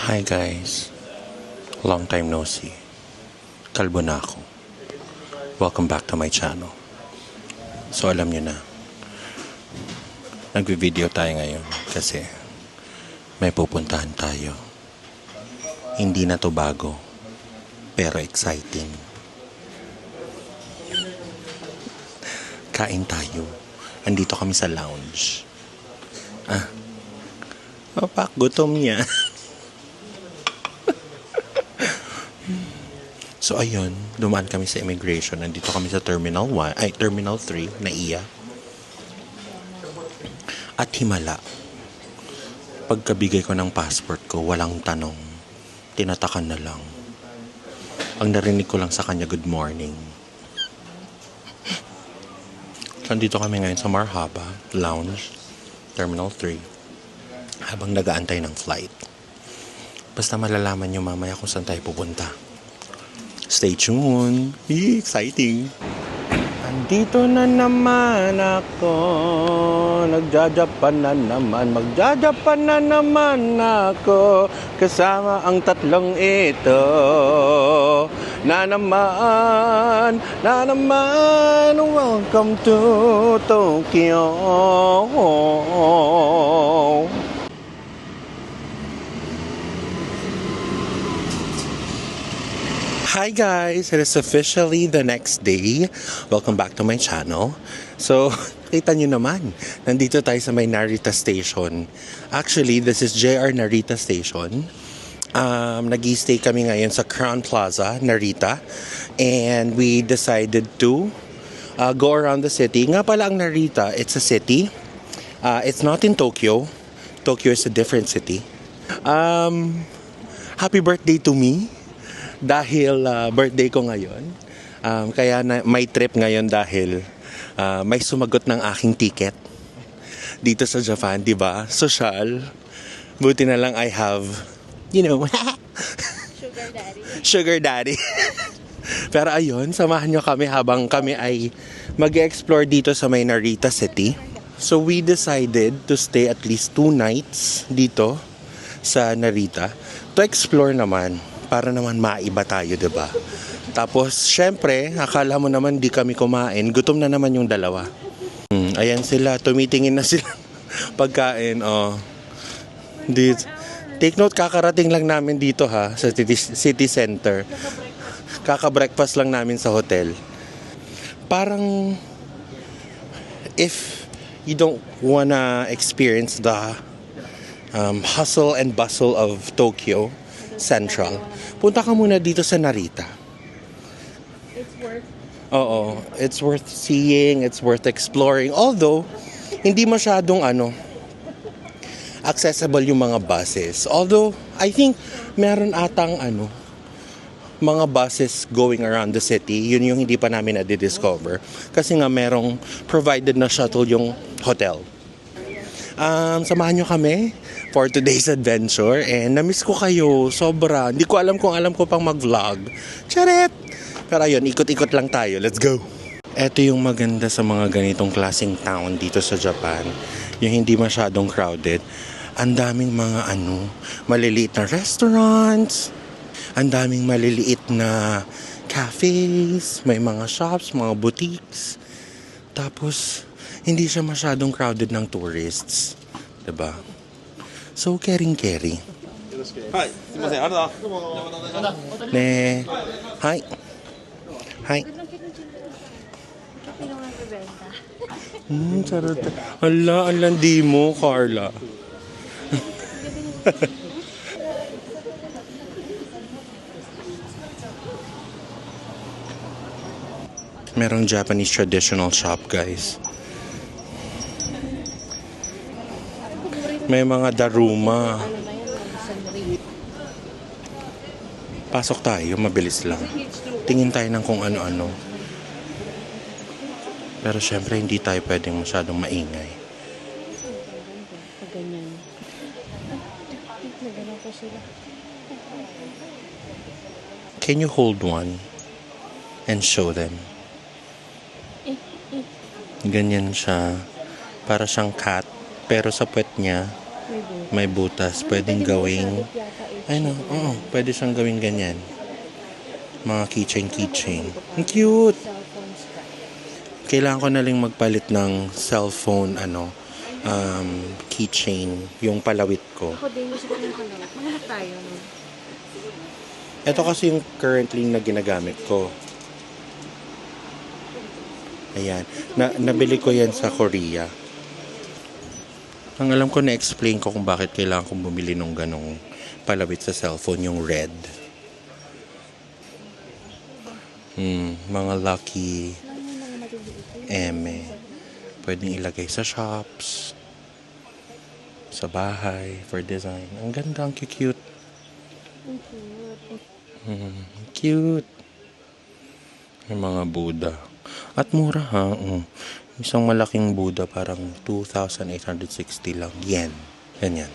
Hi guys, long time no see. Kalbo na ako. Welcome back to my channel. So alam nyo na, nagvi-video tayo ngayon kasi may pupuntahan tayo. Hindi na to bago, pero exciting. Kain tayo. Andito kami sa lounge. Opak, gutom niya. So ayun, dumaan kami sa immigration. Nandito kami sa Terminal 3 na iya. At himala. Pagkabigay ko ng passport ko, walang tanong. Tinatakan na lang. Ang narinig ko lang sa kanya, good morning. Nandito kami ngayon sa Marhaba Lounge, Terminal 3. Habang nag-aantay ng flight. Basta malalaman nyo mamaya kung saan tayo pupunta. Stay tuned. Exciting. Andito na naman ako. Nagjajapan na naman. Magjajapan na naman ako. Kasama ang tatlong ito. Na naman. Welcome to Tokyo. Hi guys! It is officially the next day. Welcome back to my channel. So, kita nyo naman, nandito tayo sa may Narita Station. Actually, this is JR Narita Station. Nag-i-stay kami ngayon sa Crown Plaza, Narita. And we decided to go around the city. Nga pala ang Narita, it's a city. It's not in Tokyo. Tokyo is a different city. Happy birthday to me. Dahil birthday ko ngayon, kaya may trip ngayon dahil may sumagot ng aking ticket dito sa Japan, di ba? Social. Buti na lang I have, Sugar daddy. Pero ayun, samahan nyo kami habang kami ay mag-explore dito sa may Narita City. So we decided to stay at least 2 nights dito sa Narita to explore naman. Para naman maiba tayo, diba? Tapos, syempre, akala mo naman di kami kumain. Gutom na naman yung dalawa. Ayan sila, tumitingin na sila pagkain. Take note, kakarating lang namin dito ha, sa city center. Kaka-breakfast lang namin sa hotel. Parang, if you don't wanna experience the hustle and bustle of Tokyo Central, punta ka muna dito sa Narita. It's worth seeing, it's worth exploring. Although, hindi masyadong accessible yung mga buses. Although, I think meron atang mga buses going around the city. Yun yung hindi pa namin na-discover. Kasi nga merong provided na shuttle yung hotel. Samahan nyo kami for today's adventure and na-miss ko kayo sobra. Hindi ko alam kung alam ko pang mag-vlog. Charet! Pero ayun, ikot-ikot lang tayo. Let's go! Ito yung maganda sa mga ganitong klaseng town dito sa Japan. Yung hindi masyadong crowded. Ang daming mga maliliit na restaurants. Ang daming maliliit na cafes. May mga shops, mga boutiques. Tapos, hindi siya masyadong crowded ng tourists. Diba? So, caring-carry. Hi. Hi. Hi. Charot. Ala, ang landi mo, Carla. Merong Japanese traditional shop, guys. May mga daruma. Pasok tayo, mabilis lang. Tingin tayo ng kung ano-ano. Pero syempre hindi tayo pwedeng masyadong maingay. Can you hold one and show them? Ganyan siya. Para siyang cat. Pero sa puwet niya, may May butas. Pwedeng gawing, ano, oo, pwede siyang gawing ganyan. Mga keychain. Ang cute! Kailangan ko na lang magpalit ng cellphone, keychain, yung palawit ko. Ako din, gusto ko ng kalawat. Mahanap tayo, no? Ito kasi yung currently na ginagamit ko. Ayan. Nabili ko yan sa Korea. Ang alam ko, na-explain ko kung bakit kailangan kong bumili ng ganong palawit sa cellphone, yung red. Mga Lucky, Eme. Pwedeng ilagay sa shops, sa bahay, for design. Ang ganda, ang cute. Cute. Yung mga Buddha. At mura ha. Isang malaking Buddha parang 2,860 lang. Yen. Ganyan.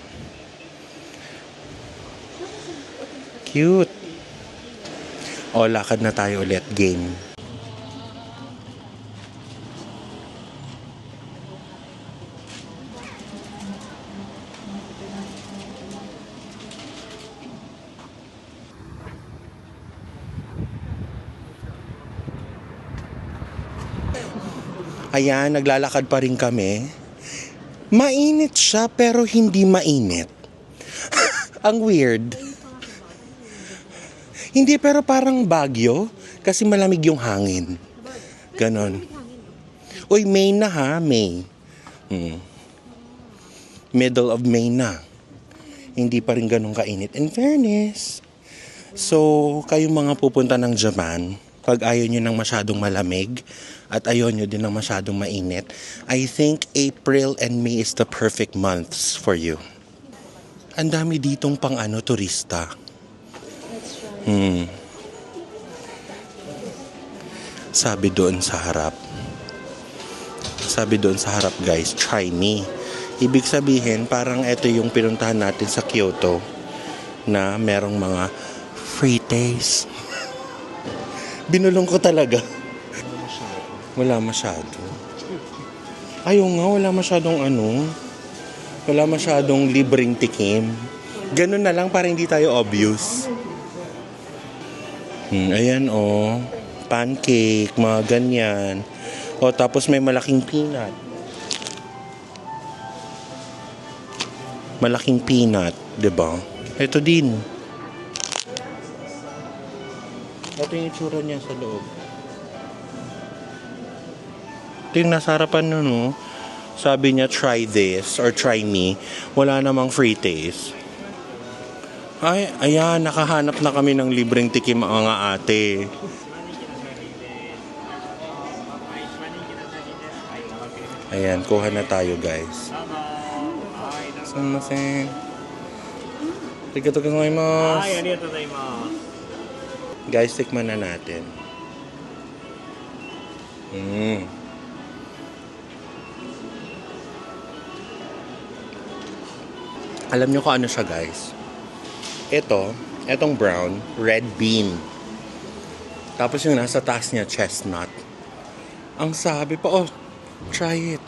Cute. O, lakad na tayo ulit. Game. Ayan, naglalakad pa rin kami. Mainit siya pero hindi mainit. Ang weird. Hindi, pero parang Baguio kasi malamig yung hangin. Ganon. Uy, May na ha, May. Middle of May na. Hindi pa rin ganun kainit. In fairness. So, kayong mga pupunta ng Japan, pag ayaw nyo ng masyadong malamig at ayaw nyo din ng masyadong mainit, I think April and May is the perfect months for you. Ang dami ditong pang turista. Sabi doon sa harap, guys, try me. Ibig sabihin, parang ito yung pinuntahan natin sa Kyoto na merong mga free taste. Binulong ko talaga. Wala masyado. Ayaw nga, wala masyadong libreng tikim. Ganun na lang para hindi tayo obvious. Ayan pancake, mga ganyan. Tapos may malaking peanut. Malaking peanut, 'di ba? Ito din. Ito yung itsura niya sa loob. Ito yung nasa harapan nun, Sabi niya, try this or try me. Wala namang free taste. Ay, ayan, nakahanap na kami ng libreng tikim mga ate. Ayan, kuha na tayo, guys. Sumasen. Arigatou gozaimasu. Ay, arigatou gozaimasu. Guys, tikman na natin. Alam nyo kung ano siya, guys? Etong brown, red bean. Tapos yung nasa taas niya, chestnut. Ang sabi pa, try it.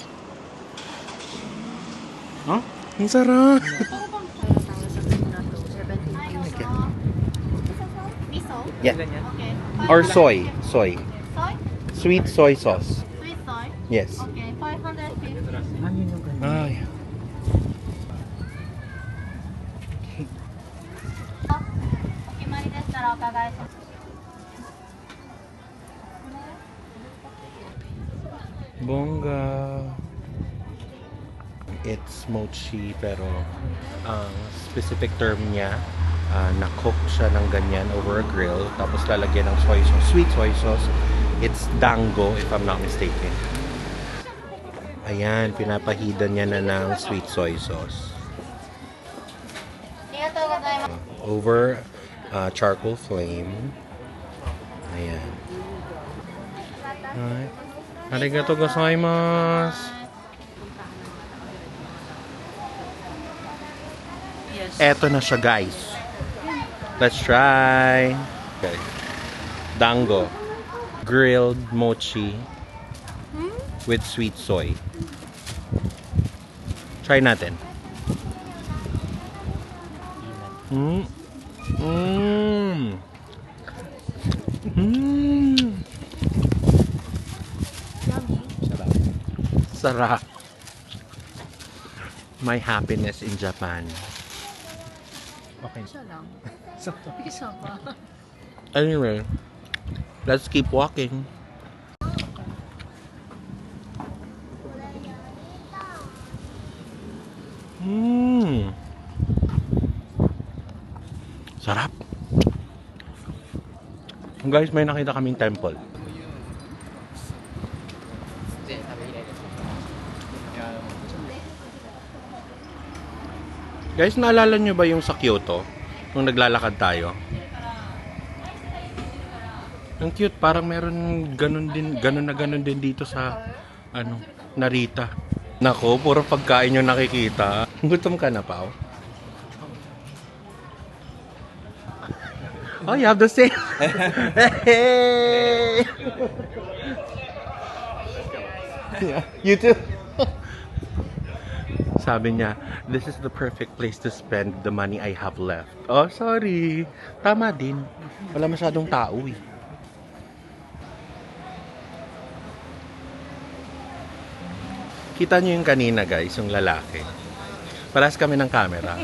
Huh? Ang sarap. Yeah. Or soy. Soy? Sweet soy sauce. Sweet soy? Yes. Okay, 550. Ay. Bongga. It's mochi pero ang specific term niya na-cook siya ng ganyan over a grill tapos lalagyan ng soy sauce, sweet soy sauce. It's dango if I'm not mistaken. Ayan, pinapahidan niya na ng sweet soy sauce. Over charcoal flame. Ayan. Alright. Arigatou gozaimasu. Yes. Eto na siya, guys. Let's try. Okay. Dango. Grilled mochi with sweet soy. Try natin. Mm. Mm. Mm. Sarap. Sarap. My happiness in Japan. Okay. Isa lang. Sarap. Isa pa. Anyway, let's keep walking. Mm. Sarap. Guys, may nakita kaming temple. Guys, naalala nyo ba yung sa Kyoto? Nung naglalakad tayo? Ang cute, parang meron ganun din dito sa Narita. Nako, puro pagkain yung nakikita. Gutom ka na, Pao? Oh, you have the same. Hey! You too. Sabi niya, this is the perfect place to spend the money I have left. Oh, sorry. Tama din. Wala masyadong tao eh. Kita niyo yung kanina guys, yung lalaki. Parehas kami ng camera.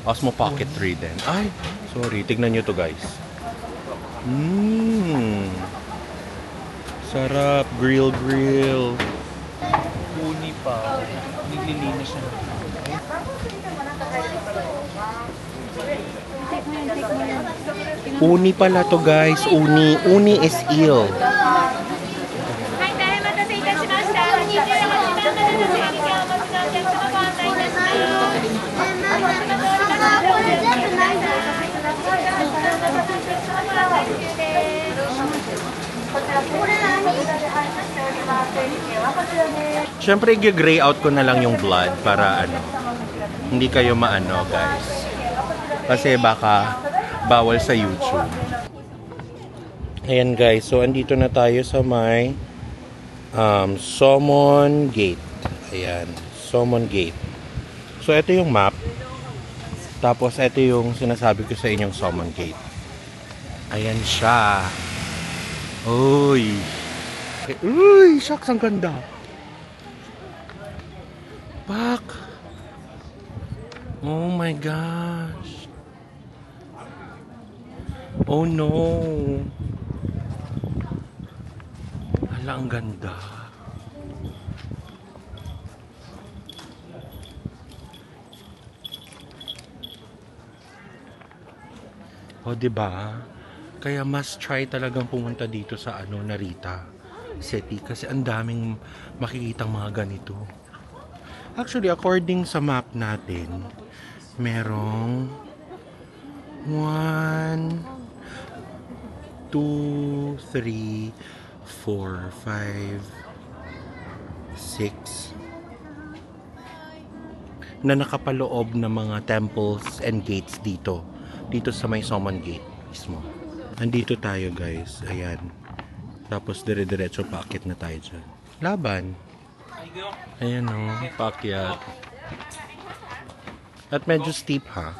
Osmo Pocket 3 din. Ay, sorry. Tignan niyo to guys. Mmm. Sarap. Grill. Uni pa. Naglilinis siya. Uni pala to guys. Uni. Uni is eel. はい、大変お待たせいたしました。28番からの整理券お持ちのお客様ご案内いたします。 Siyempre, i-gray out ko na lang yung blood para hindi kayo maano guys. Kasi baka bawal sa YouTube. Ayan guys, so andito na tayo sa may Somon Gate. Ayan, Somon Gate. So ito yung map. Tapos ito yung sinasabi ko sa inyong Somon Gate. Ayan siya. Uy. Uy, shucks, ang ganda. Pak. Oh my gosh. Oh no. Hala, ang ganda. O, diba? Kaya must try talagang pumunta dito sa Narita City kasi ang daming makikitang mga ganito. Actually, according sa map natin, merong 1, 2, 3, 4, 5, 6 na nakapaloob na mga temples and gates dito sa may Somon Gate mismo. Nandito tayo guys, ayan. Tapos dire-diretso paakyat na tayo dyan. Laban. Ayan o, paakyat. At medyo steep ha.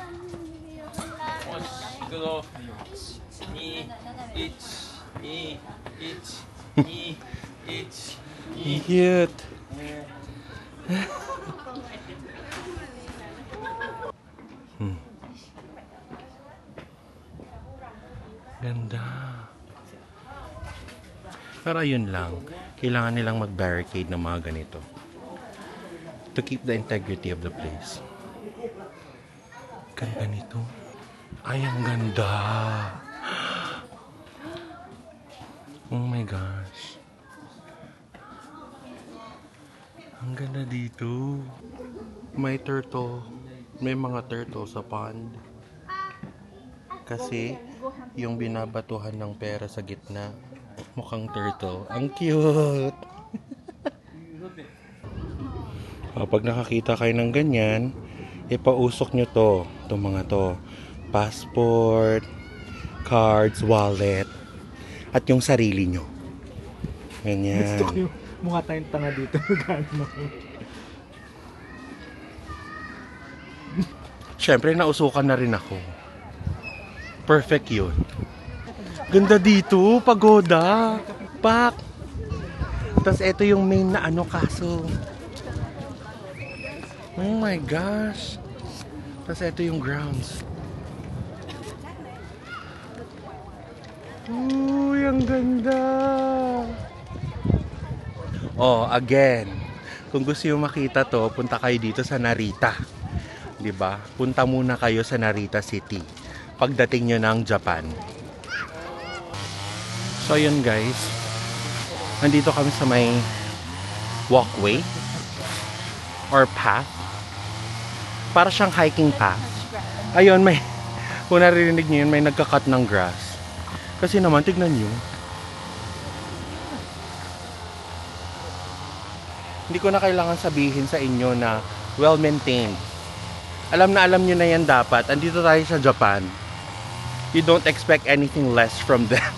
Cute. Ganda. Pero yun lang, kailangan nilang mag-barricade ng mga ganito to keep the integrity of the place. Ganda nito. Ay, ang ganda. Oh my gosh. Ang ganda dito. May turtle. May mga turtle sa pond. Kasi yung binabatuhan ng pera sa gitna, mukhang turtle. Ang cute! Pag nakakita kayo ng ganyan, ipausok nyo itong mga to. Passport, cards, wallet, at yung sarili nyo. Ganyan. Gusto ko yung mukha tayong tanga dito. Siyempre, nausukan na rin ako. Perfect yun. Ganda dito, pagoda. Pak. Tapos ito yung main na ano kaso. Oh my gosh. Tapos ito yung grounds. Uy, ang ganda. Oh, again. Kung gusto yung makita to, punta kayo dito sa Narita. 'Di ba? Punta muna kayo sa Narita City pagdating nyo ng Japan. So yun guys, nandito kami sa may walkway or path. Para siyang hiking path. Ayun, may, kung naririnig nyo yun, may nagka-cut ng grass. Kasi naman, tignan nyo. Hindi ko na kailangan sabihin sa inyo na well-maintained. Alam na alam nyo na yan dapat. Andito tayo sa Japan. You don't expect anything less from them.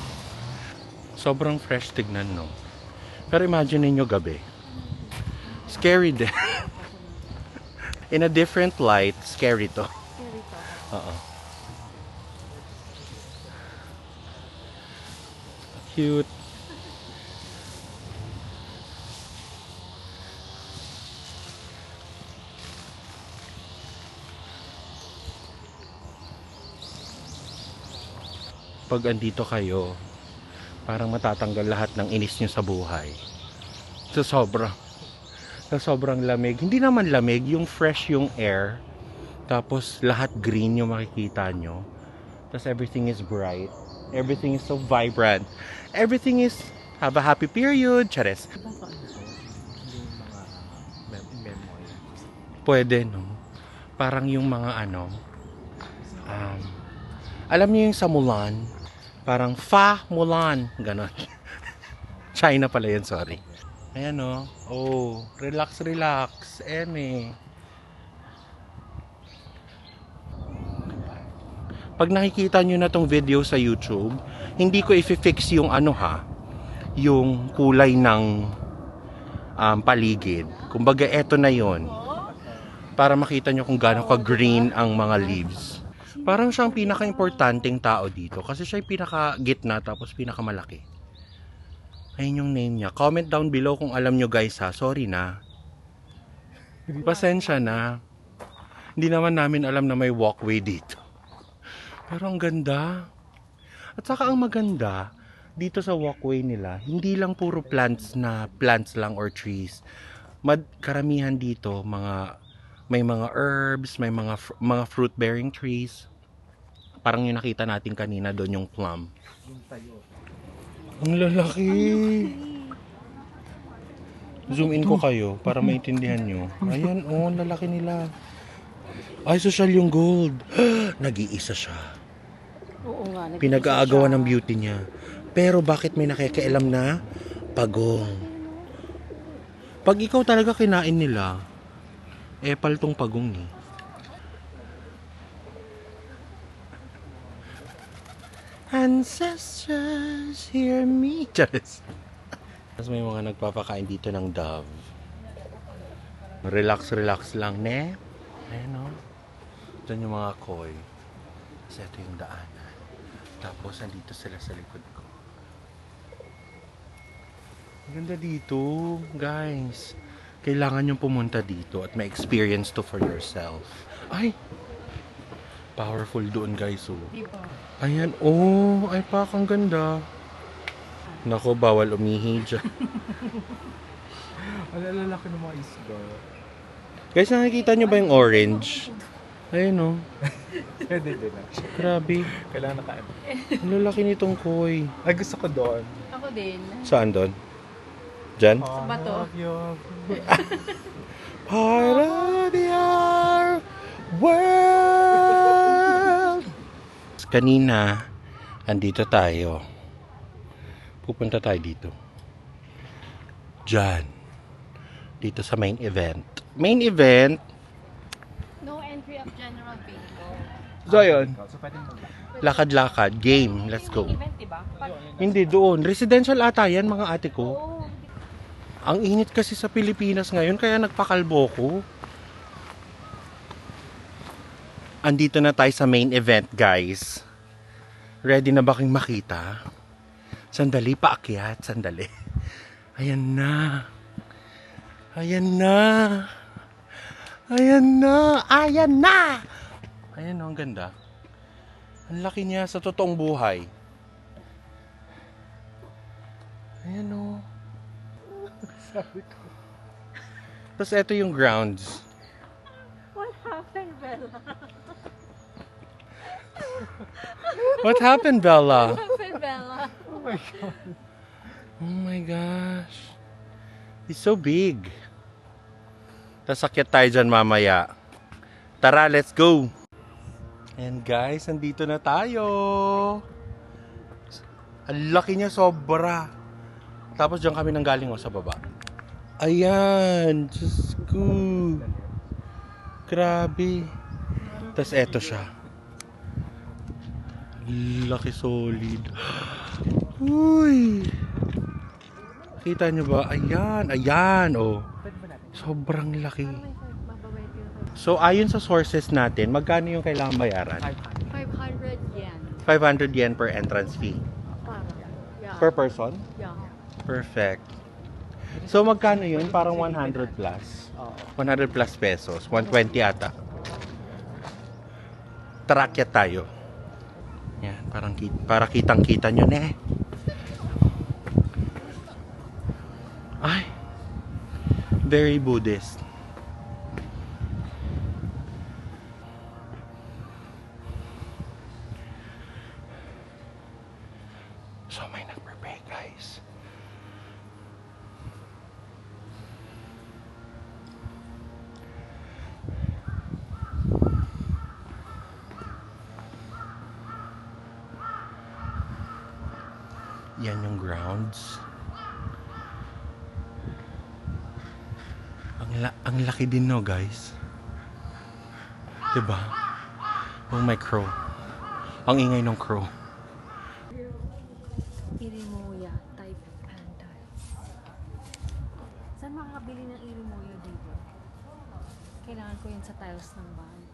Sobrang fresh tignan, no? Pero imagine niyo gabi. Scary din. In a different light, scary to. Oo. Cute. Pag andito kayo, parang matatanggal lahat ng inis nyo sa buhay. Sa sobrang lamig. Hindi naman lamig, yung fresh yung air. Tapos lahat green yung makikita nyo. Tapos everything is bright. Everything is so vibrant. Everything is have a happy period. Chares. Pwede, no? Parang yung mga ano, alam niyo yung sa Mulan? Parang Fa Mulan. Ganon. China pala yan, sorry. Ayan, no? Oh, relax, relax. Eme. Pag nakikita nyo na tong video sa YouTube, hindi ko i-fix yung ano ha, yung kulay ng paligid. Kumbaga, eto na yon para makita nyo kung gaano ka-green ang mga leaves. Parang siyang pinaka-importanting tao dito kasi siya yung pinaka-gitna tapos pinaka-malaki. Ayun yung name niya. Comment down below kung alam nyo guys ha. Sorry na. Pasensya na. Hindi naman namin alam na may walkway dito. Pero ang ganda. At saka ang maganda, dito sa walkway nila, hindi lang puro plants lang or trees. Karamihan dito, may mga herbs, may mga fruit-bearing trees. Parang yung nakita natin kanina doon yung plum. Ang lalaki. Zoom in ko kayo para maintindihan nyo. Ayan, oh, lalaki nila. Ay, social yung gold. Nag-iisa siya. Oo nga. Pinag-aagawan ng beauty niya. Pero bakit may nakikialam na pagong? Pag ikaw talaga kinain nila, epal tong pagong eh. Ancestors, hear me. Charis. Tapos may mga nagpapakain dito ng dove. Relax, relax lang, ne? Ayan, no? Ito yung mga koi. Kasi ito yung daanan. Tapos, andito sila sa likod ko. Ang ganda dito, guys. Kailangan yung pumunta dito at ma-experience to for yourself. Ay! Powerful doon, guys, oh. Ayan, oh. Ay, pak, ang ganda. Nako, bawal umihi dyan. Ang lalaki ng mga isda. Guys, nakikita nyo ba yung orange? Ayun, oh. Pwede din. Grabe. Kailangan nakain. Ang lalaki nitong koi. Ay, gusto ko doon. Ako din. Saan doon? Diyan? Sa bato. Part of your world. Kanina, andito tayo. Pupunta tayo dito. Diyan. Dito sa main event. Main event. No entry of general vehicle. So, yun. So, pwede mo. Lakad-lakad. Game. Let's go. Event, diba? Hindi doon. Residential ata yan, mga ate ko. Oo. Ang init kasi sa Pilipinas ngayon, kaya nagpakalbo ko. Andito na tayo sa main event, guys. Ready na ba kayong makita? Sandali, paakyat. Sandali. Ayan na. Ayan na. Ayan na. Ayan na. Ayan o, ang ganda. Ang laki niya sa totoong buhay. Ayan o. Sabi ko. Tapos ito yung grounds. What happened, Bella? What happened, Bella? What happened, Bella? Oh my God. Oh my gosh. It's so big. Tapos akyat tayo dyan mamaya. Tara, let's go! And guys, nandito na tayo. Ang laki niya sobra. Tapos dyan kami nanggaling sa baba. Ayan, Diyos ko. Grabe. Tapos eto siya. Laki solid. Uy. Kita nyo ba? Ayan, ayan, oh. Sobrang laki. So, ayon sa sources natin, magkano yung kailangan bayaran? 500 yen. 500 yen per entrance fee. Yeah. Per person? Yeah. Perfect. So, magkano yun? Parang 100 plus. 100 plus pesos. 120 ata. Tarakyat tayo. Yan, para kitang-kita nyo na eh. Ay, very Buddhist. So may nag-prepare, guys. Yan yung grounds. Ang laki din, no, guys. Diba? Oh, my crow. Ang ingay ng crow. Irimoya type panda. Saan makakabili ng irimoya dito? Kailangan ko yun sa tiles ng bahay.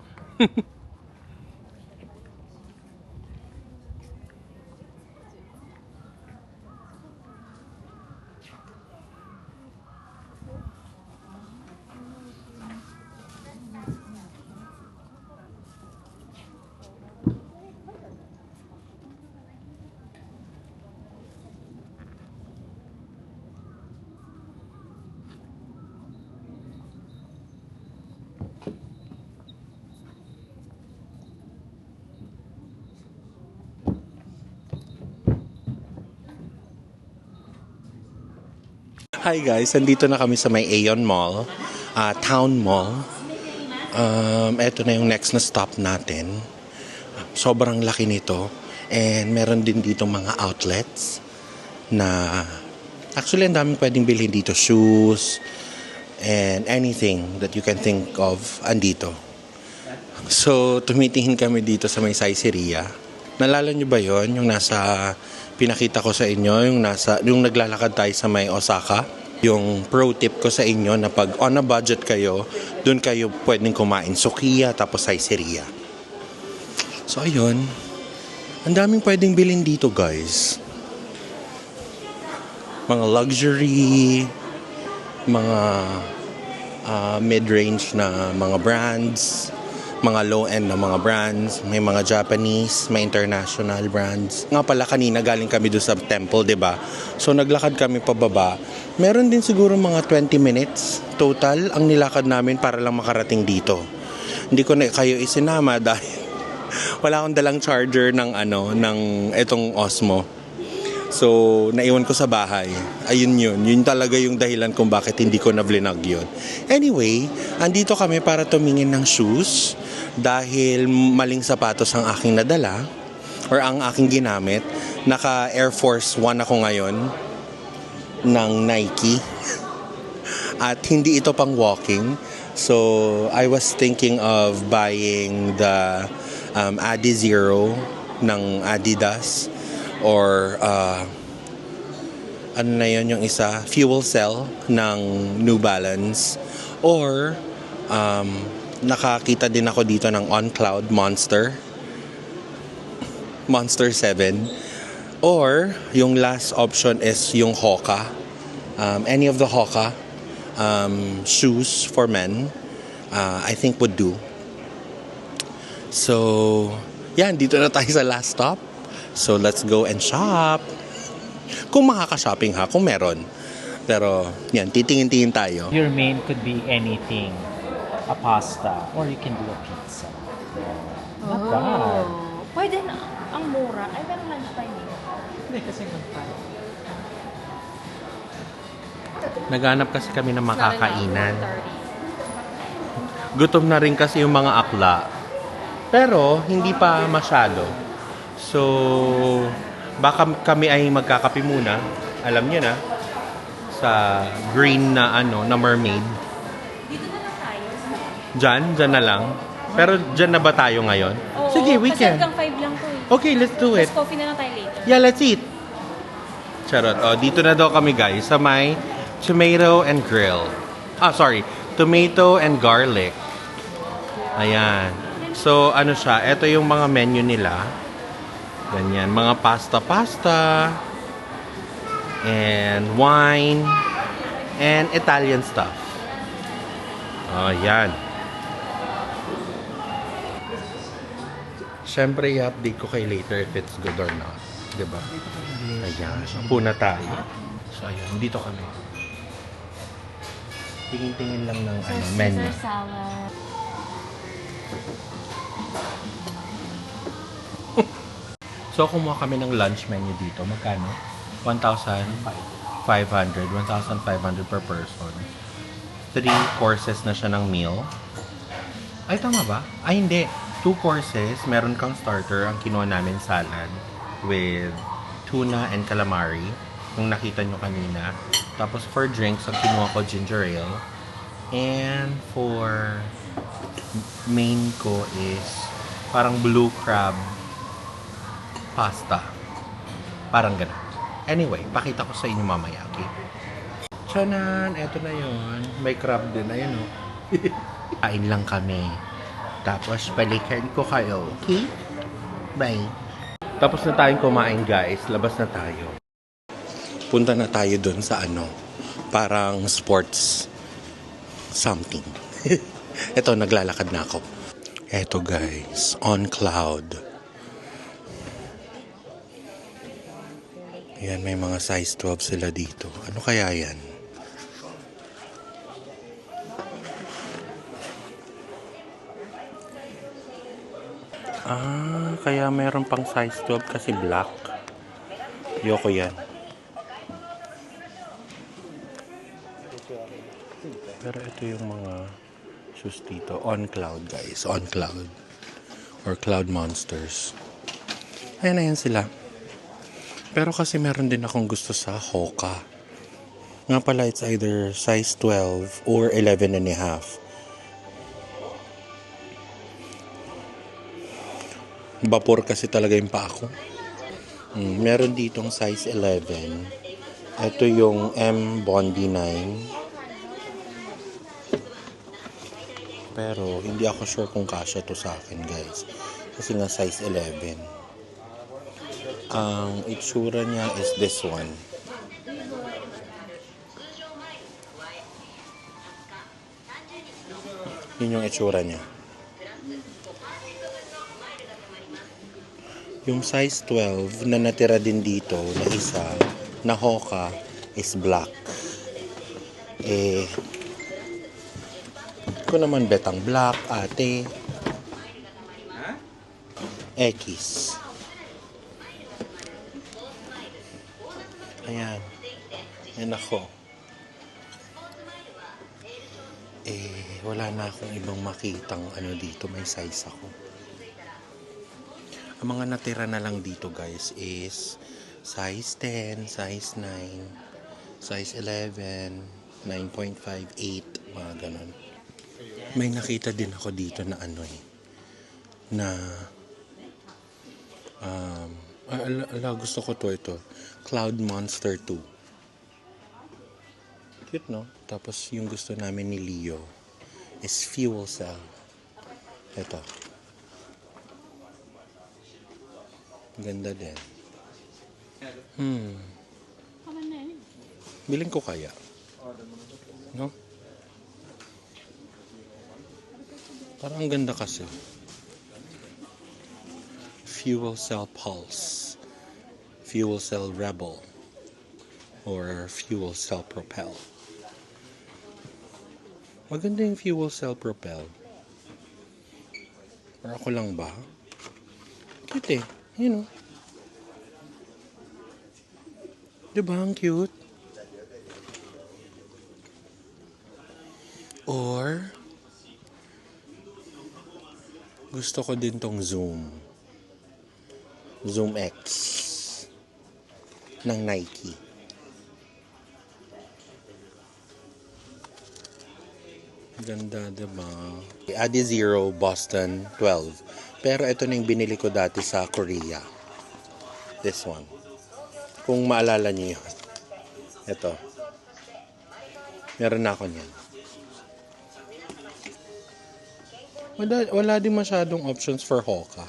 Hi guys, nandito na kami sa may Aeon Mall, Town Mall. Ito na yung next na stop natin. Sobrang laki nito. And meron din dito mga outlets na actually ang daming pwedeng bilhin dito. Shoes and anything that you can think of andito. So tumitingin kami dito sa may Saizeriya. Nalala nyo ba yon? Yung nasa pinakita ko sa inyo, yung naglalakad tayo sa may Osaka. Yung pro tip ko sa inyo na pag on a budget kayo, dun kayo pwedeng kumain Sukiya tapos Saizeriya. So ayun, ang daming pwedeng bilhin dito, guys. Mga luxury, mga mid-range na mga brands, mga low-end na mga brands, may mga Japanese, may international brands. Nga pala kanina galing kami doon sa temple, 'di ba? So naglakad kami pababa. Meron din siguro mga 20 minutes total ang nilakad namin para lang makarating dito. Hindi ko na kayo isinama dahil wala akong dalang charger ng etong Osmo. So, naiwan ko sa bahay. Ayun yun. Yun talaga yung dahilan kung bakit hindi ko na-vlog yun. Anyway, andito kami para tumingin ng shoes dahil maling sapatos ang aking nadala or ang aking ginamit. Naka Air Force 1 ako ngayon ng Nike. At hindi ito pang walking. So, I was thinking of buying the Adizero ng Adidas. Or ano na yun yung isa, Fuel Cell ng New Balance, or nakakita din ako dito ng On Cloud Monster 7. Or, yung last option is yung Hoka. Any of the Hoka shoes for men, I think would do. So, yan, dito na tayo sa last stop. So, let's go and shop. Kung makaka-shopping ha, kung meron. Pero, yan, titingin-tingin tayo. Your main could be anything. A pasta. Or you can do a pizza. Not bad. Pwede na. Ang mura. Ay, pero lunchtime eh. Hindi kasi mag-time. Naghanap kasi kami ng makakainan. Gutom na rin kasi yung mga akla. Pero, hindi pa masyado. So, baka kami ay magkakape muna. Alam nyo na. Sa green na na mermaid. Dito na lang tayo. Diyan na lang. Pero diyan na ba tayo ngayon? Oo, Sige, we kasi can. hanggang 5 lang to eh. Okay, let's do it. Tapos coffee na lang tayo later. Yeah, let's eat. Charot. Oh, dito na daw kami guys sa may tomato and grill. Tomato and garlic. Ayan. So, ano siya? Ito yung mga menu nila. Ganyan. Mga pasta. And wine. And Italian stuff. Oh, yan. Siyempre, i-update ko kayo later if it's good or not. Diba? Ayan. Puna tayo. So, ayun. Dito kami. Tingin-tingin lang ng menu. Caesar salad. So, kumuha kami ng lunch menu dito. Magkano? 1,500. 1,500 per person. 3 courses na siya ng meal. Ay, tama ba? Ay, hindi. 2 courses. Meron kang starter. Ang kinuha namin salad with tuna and calamari. Kung nakita nyo kanina. Tapos for drinks, ang kinuha ko ginger ale. And for main ko is parang blue crab pasta. Parang ganun. Anyway, pakita ko sa inyo mamaya, okay? Tiyanan, eto na yon. May crab din, ayun o. Kain lang kami. Tapos, balikan ko kayo, okay? Bye. Tapos na tayong kumain, guys. Labas na tayo. Punta na tayo dun sa parang sports something. Eto, naglalakad na ako. Eto, guys. On Cloud. Ayan, may mga size 12 sila dito. Ano kaya yan? Kaya meron pang size 12 kasi black. Yoko yan. Pero ito yung mga shoes dito. On Cloud, guys. On Cloud. Or Cloud Monsters. Ayan na yan sila. Pero kasi meron din akong gusto sa Hoka. Nga pala, it's either size 12 or 11 and a half. Vapor kasi talaga yung pa ako. Meron ditong size 11. Ito yung M Bondi 9. Pero hindi ako sure kung kasya to sa akin, guys. Kasi nga size 11. Ang itsura niya is this one. Yun yung itsura niya. Yung size 12 na natira din dito na isa na Hoka is black. Ko naman betang black, ate. X. Ayan. Yan ako. Wala na akong ibang makitang dito. May size ako. Ang mga natira na lang dito, guys, is size 10, size 9, size 11, 9.5, 8, mga ganon. May nakita din ako dito na gusto ko ito. Cloud Monster 2. Cute, no? Tapos yung gusto namin ni Leo is Fuel Cell. Ito. Ganda din. Biling ko kaya. No? Parang ang ganda kasi. Fuel Cell Pulse. Fuel Cell Rebel. Or Fuel Cell Propel. Maganda yung Fuel Cell Propel. Or ako lang ba? Cute eh. You know. Diba ang cute? Or gusto ko din tong Zoom. Zoom X ng Nike. Ganda, diba? Adizero Boston 12. Pero ito na yung binili ko dati sa Korea. This one. Kung maalala niyo yun. Ito. Meron na ako niyan. Wala din masyadong options for Hoka.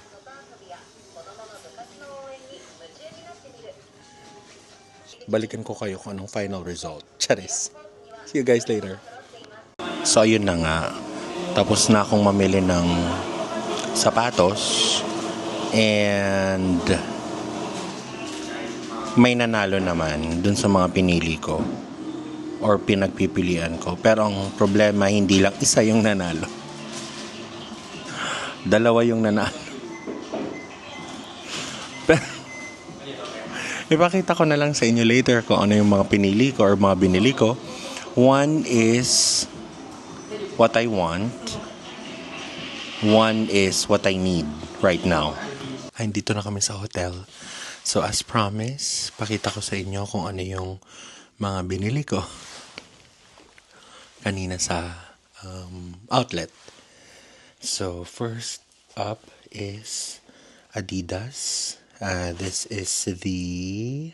Balikan ko kayo kung anong final result. Charis. See you guys later. So, ayun na nga. Tapos na akong mamili ng sapatos. And may nanalo naman dun sa mga pinili ko or pinagpipilian ko. Pero ang problema, hindi lang isa yung nanalo. Dalawa yung nanalo. Pero ipakita ko na lang sa inyo later kung ano yung mga pinili ko or mga binili ko. One is what I want. One is what I need right now. Ay, dito na kami sa hotel. So, as promised, pakita ko sa inyo kung ano yung mga binili ko kanina sa outlet. So, first up is Adidas. This is the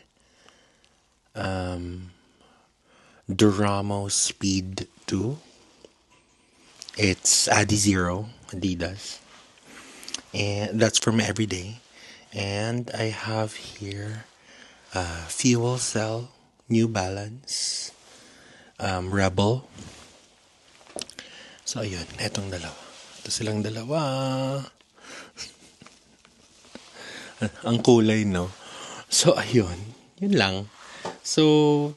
Duramo Speed 2. It's Adizero Adidas. And that's from everyday. And I have here Fuel Cell New Balance Rebel. So ayun, etong dalawa. Ito silang dalawa. Ang kulay, no? So ayun, yun lang. So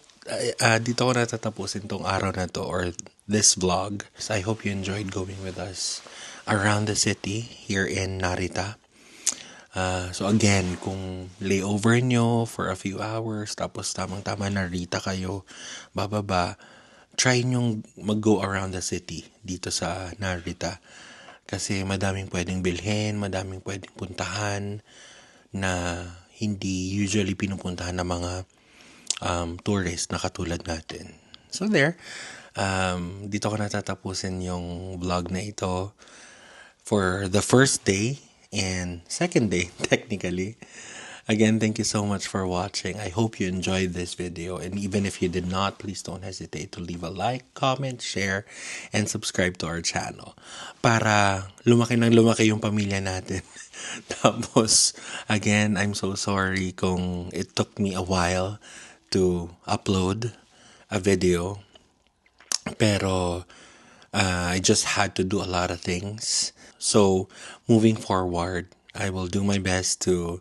dito ko natatapusin tong araw na to or this vlog. So I hope you enjoyed going with us around the city here in Narita. So again, kung layover nyo for a few hours, tapos tamang-tama Narita kayo, bababa, try nyong mag-go around the city dito sa Narita. Kasi madaming pwedeng bilhin, madaming pwedeng puntahan na hindi usually pinupuntahan ng mga tourists na katulad natin. So there, dito ko natatapusin yung vlog na ito for the first day and second day, technically. Again, thank you so much for watching. I hope you enjoyed this video. And even if you did not, please don't hesitate to leave a like, comment, share, and subscribe to our channel. Para lumaki ng lumaki yung pamilya natin. Tapos, again, I'm so sorry kung it took me a while to upload a video. Pero, I just had to do a lot of things. So, moving forward, I will do my best to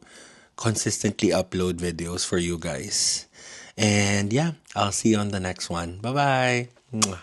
consistently upload videos for you guys. And yeah, I'll see you on the next one. Bye-bye. Mwah.